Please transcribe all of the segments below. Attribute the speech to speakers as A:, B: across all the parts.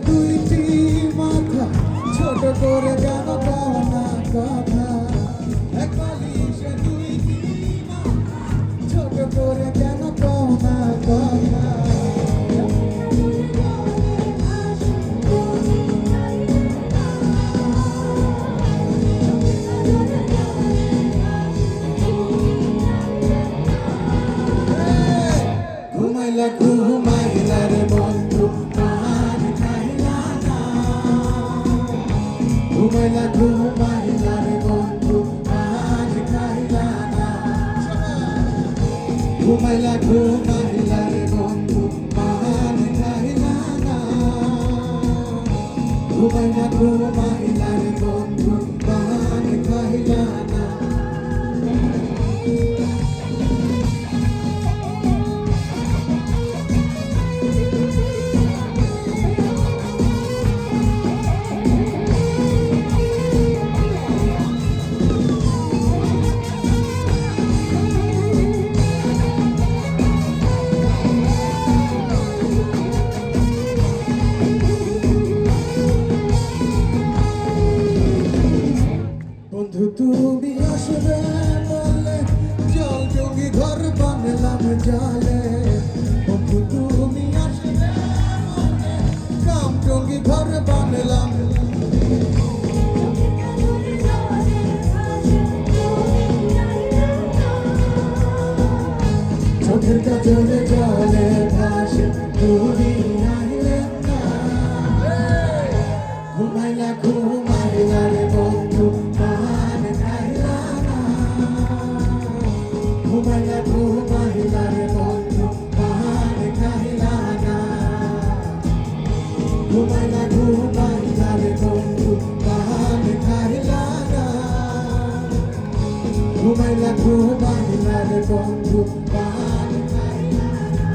A: দুইটি মাথা, ছোট করে কেন কও না কথা? এক বালিশে দুইটি মাথা, ছোট করে কেন কও না কথা? ঘুমাইলা ঘুমাইলা রে বন্ধু পান খাইলা না। ঘুমাইলা ঘুমাইলা রে বন্ধু পান খাইলা না। ঘুমাইলা ঘুমাইলা রে বন্ধু পান খাইলা না। ঘুমাইলা ঘুমাইলা রে বন্ধু পান খাইলা না। বন্ধু তুমি আসবে বলে জল জঙ্গি ঘর বানলাম জালে। বন্ধু তুমি আসবে বলে কাম জঙ্গি ঘর বানলাম। চোখের কাজলে জলে ভাসে তুমি আইলে না। ঘুমাইলা ঘুমাইলা রে বন্ধু পান খাইলা না। ঘুমাইলা ঘুমাইলা রে বন্ধু পান খাইলা না। ঘুমাইলা ঘুমাইলা রে বন্ধু পান খাইলা না। ঘুমাইলা ঘুমাইলা রে বন্ধু পান খাইলা না।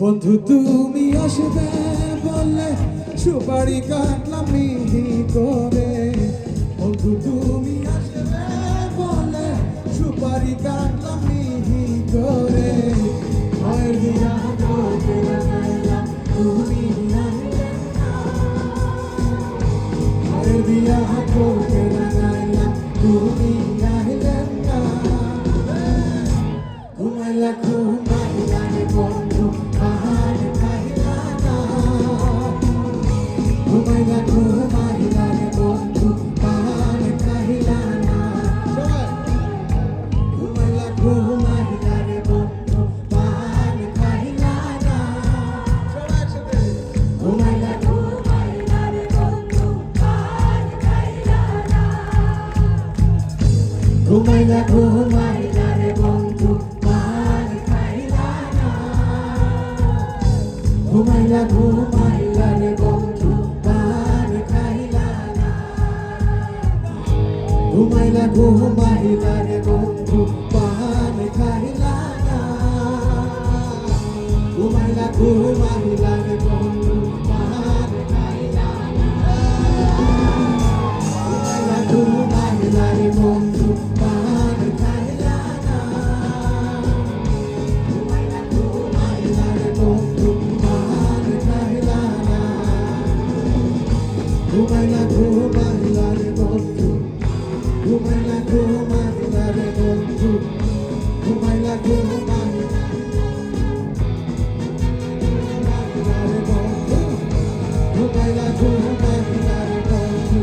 A: বন্ধু তুমি আসবে বলে সুপারি কাটলাম মিহি করে। বন্ধু তুমি আসবে বলে সুপারি কাটলাম মিহি করে। ভয়ের দিয়া তোকে লাগাইলাম তুমি আইলে না। ভয়ের দিয়া তোকে লাগাইলাম তুমি আইলে না। ঘুমাইলা ঘুমাইলা রে বন্ধু পান খাইলা না। ঘুমাইলা ঘুমাইলা রে বন্ধু পান খাইলা না। ঘুমাইলা ঘুমাইলা রে বন্ধু পান খাইলা না। ঘুমাইলা ঘুমাইলা রে বন্ধু পান খাইলা না। ঘুমাইলা ঘুমাইলা রে বন্ধু পান খাইলা না। ঘুমাইলা ঘুমাইলা রে বন্ধু পান খাইলা না। ঘুমাইলা ঘুমাইলা রে বন্ধু পান খাইলা না। ঘুমাইলা ঘুমাইলা রে বন্ধু পান খাইলা না। ঘুমাইলা ঘুমাইলা রে বন্ধু পান খাইলা না। ঘুমাইলা ঘুমাইলা রে বন্ধু পান খাইলা না। ঘুমাইলা ঘুমাইলা রে বন্ধু। ঘুমাইলা ঘুমাইলা রে বন্ধু। ঘুমাইলা ঘুমাইলা রে বন্ধু। ঘুমাইলা ঘুমাইলা রে বন্ধু।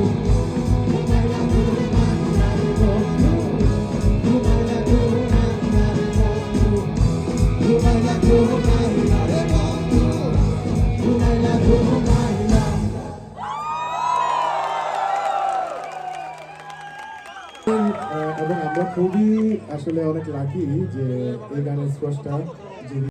A: ঘুমাইলা ঘুমাইলা রে বন্ধু। এবং আমরা খুবই আসলে অনেক লাকি যে এই গানের স্রষ্টা